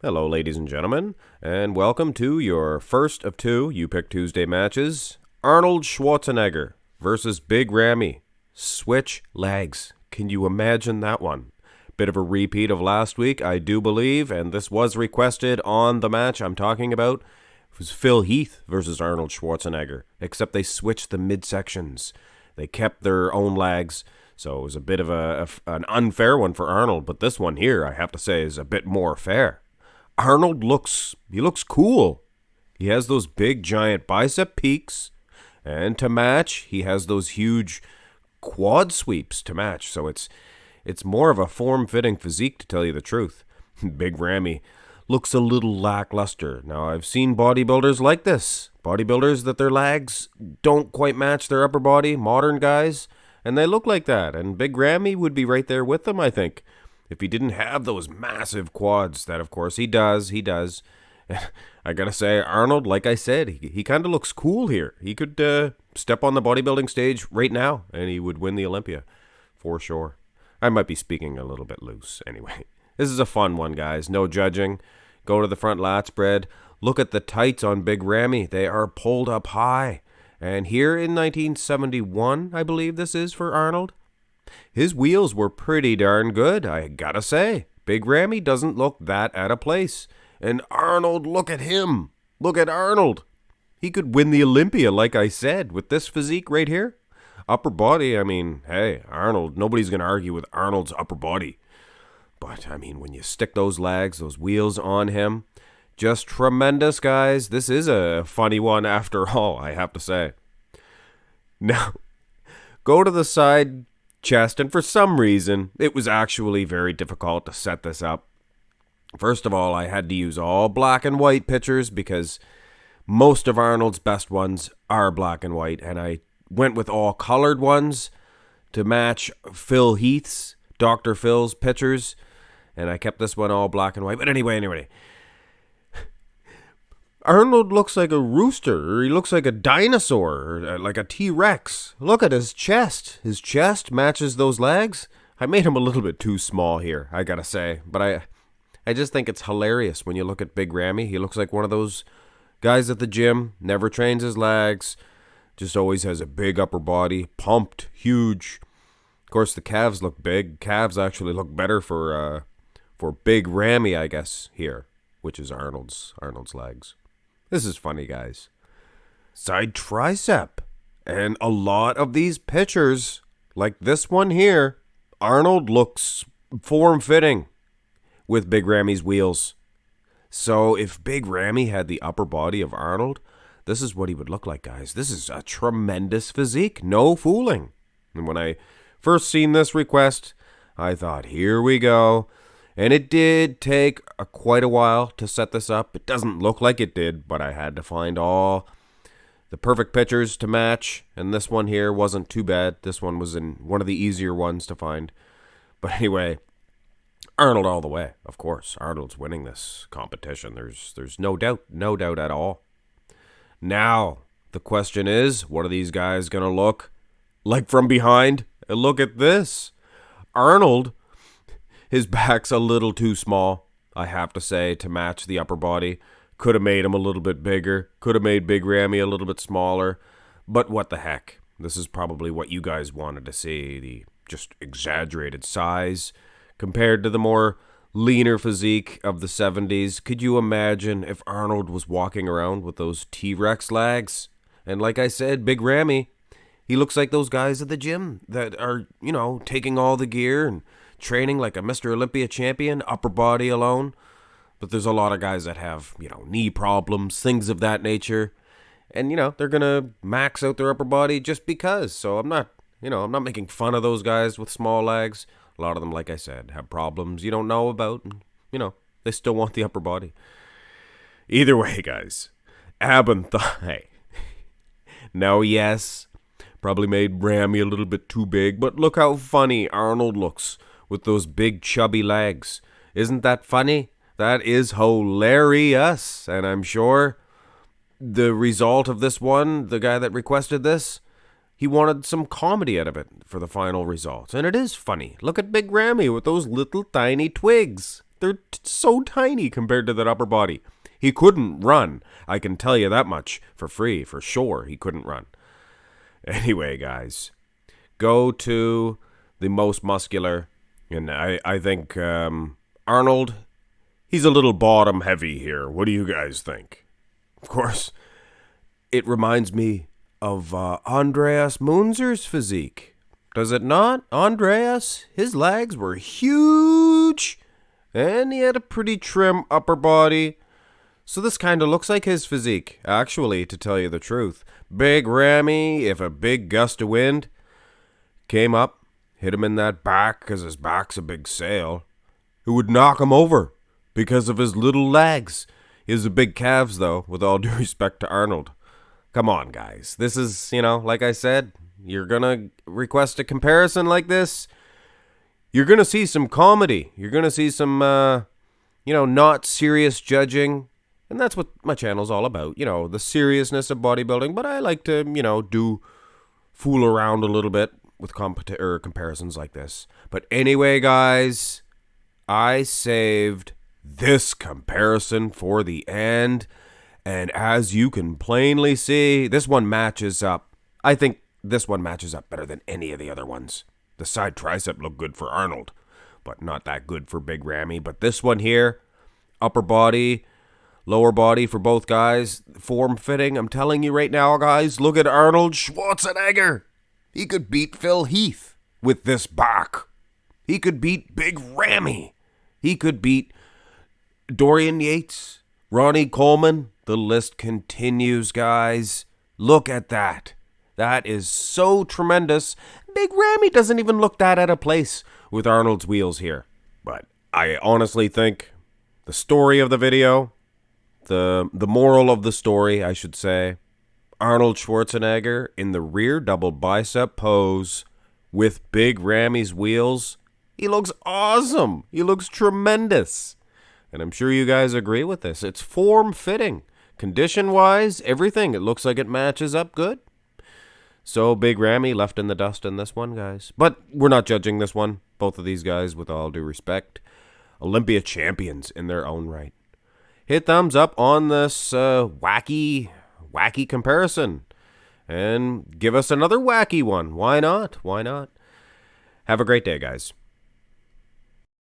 Hello, ladies and gentlemen, and welcome to your first of two You Pick Tuesday matches. Arnold Schwarzenegger versus Big Ramy. Switch legs. Can you imagine that one? Bit of a repeat of last week, I do believe, and this was requested on the match I'm talking about. It was Phil Heath versus Arnold Schwarzenegger, except they switched the midsections. They kept their own legs, so it was a bit of an unfair one for Arnold, but this one here, I have to say, is a bit more fair. Arnold looks cool. He has those big giant bicep peaks, and to match, he has those huge quad sweeps to match. So it's more of a form-fitting physique, to tell you the truth. Big Ramy looks a little lackluster. Now, I've seen bodybuilders like this. Bodybuilders that their legs don't quite match their upper body, modern guys, and they look like that. And Big Ramy would be right there with them, I think, if he didn't have those massive quads. That, of course, he does. I gotta say, Arnold, like I said, he kind of looks cool here. He could step on the bodybuilding stage right now, and he would win the Olympia, for sure. I might be speaking a little bit loose. Anyway, this is a fun one, guys. No judging. Go to the front lat spread. Look at the tights on Big Ramy. They are pulled up high. And here in 1971, I believe this is for Arnold, his wheels were pretty darn good, I gotta say. Big Ramy doesn't look that out of place. And Arnold, look at him. Look at Arnold. He could win the Olympia, like I said, with this physique right here. Upper body, I mean, hey, Arnold, nobody's going to argue with Arnold's upper body. But, I mean, when you stick those legs, those wheels on him, just tremendous, guys. This is a funny one after all, I have to say. Now, go to the side chest, and for some reason, it was actually very difficult to set this up. First of all, I had to use all black and white pictures because most of Arnold's best ones are black and white, and I went with all colored ones to match Phil Heath's, Dr. Phil's pictures, and I kept this one all black and white. But anyway, Arnold looks like a rooster, or he looks like a dinosaur, or like a T-Rex. Look at his chest. His chest matches those legs. I made him a little bit too small here, I gotta say. But I just think it's hilarious when you look at Big Ramy. He looks like one of those guys at the gym, never trains his legs, just always has a big upper body, pumped, huge. Of course, the calves look big. Calves actually look better for Big Ramy, I guess, here, which is Arnold's legs. This is funny, guys. Side tricep. And a lot of these pictures, like this one here, Arnold looks form-fitting with Big Ramy's wheels. So if Big Ramy had the upper body of Arnold, this is what he would look like, guys. This is a tremendous physique. No fooling. And when I first seen this request, I thought, here we go. And it did take quite a while to set this up. It doesn't look like it did, but I had to find all the perfect pictures to match. And this one here wasn't too bad. This one was in one of the easier ones to find. But anyway, Arnold all the way. Of course, Arnold's winning this competition. There's no doubt at all. Now, the question is, what are these guys going to look like from behind? And look at this. Arnold, his back's a little too small, I have to say, to match the upper body. Could have made him a little bit bigger. Could have made Big Ramy a little bit smaller. But what the heck? This is probably what you guys wanted to see. The just exaggerated size compared to the more leaner physique of the 70s. Could you imagine if Arnold was walking around with those T-Rex legs? And like I said, Big Ramy, he looks like those guys at the gym that are, taking all the gear and training like a Mr. Olympia champion, upper body alone. But there's a lot of guys that have, knee problems, things of that nature. And, they're going to max out their upper body just because. So I'm not making fun of those guys with small legs. A lot of them, like I said, have problems you don't know about. And, they still want the upper body. Either way, guys, ab and thigh. Now, yes, probably made Ramy a little bit too big, but look how funny Arnold looks with those big chubby legs. Isn't that funny? That is hilarious. And I'm sure the result of this one, the guy that requested this, he wanted some comedy out of it for the final result. And it is funny. Look at Big Ramy with those little tiny twigs. They're so tiny compared to that upper body. He couldn't run. I can tell you that much for free, for sure. He couldn't run. Anyway, guys, go to the most muscular, and I think Arnold, he's a little bottom heavy here. What do you guys think? Of course, it reminds me of Andreas Munzer's physique. Does it not? Andreas, his legs were huge, and he had a pretty trim upper body. So this kind of looks like his physique, actually, to tell you the truth. Big Ramy, if a big gust of wind came up, hit him in that back, because his back's a big sail, it would knock him over because of his little legs. He has the big calves, though, with all due respect to Arnold. Come on, guys. This is, like I said, you're going to request a comparison like this. You're going to see some comedy. You're going to see some, not serious judging. And that's what my channel's all about, the seriousness of bodybuilding. But I like to, do fool around a little bit with comparisons like this. But anyway, guys, I saved this comparison for the end. And as you can plainly see, this one matches up. I think this one matches up better than any of the other ones. The side tricep looked good for Arnold, but not that good for Big Ramy. But this one here, upper body, lower body for both guys, form fitting. I'm telling you right now, guys, look at Arnold Schwarzenegger. He could beat Phil Heath with this back. He could beat Big Ramy. He could beat Dorian Yates, Ronnie Coleman. The list continues, guys. Look at that. That is so tremendous. Big Ramy doesn't even look that out of place with Arnold's wheels here. But I honestly think the story of the video, the moral of the story, I should say, Arnold Schwarzenegger in the rear double bicep pose with Big Ramy's wheels, he looks awesome. He looks tremendous. And I'm sure you guys agree with this. It's form-fitting. Condition-wise, everything, it looks like it matches up good. So Big Ramy left in the dust in this one, guys. But we're not judging this one. Both of these guys, with all due respect, Olympia champions in their own right. Hit thumbs up on this wacky comparison. And give us another wacky one. Why not? Why not? Have a great day, guys.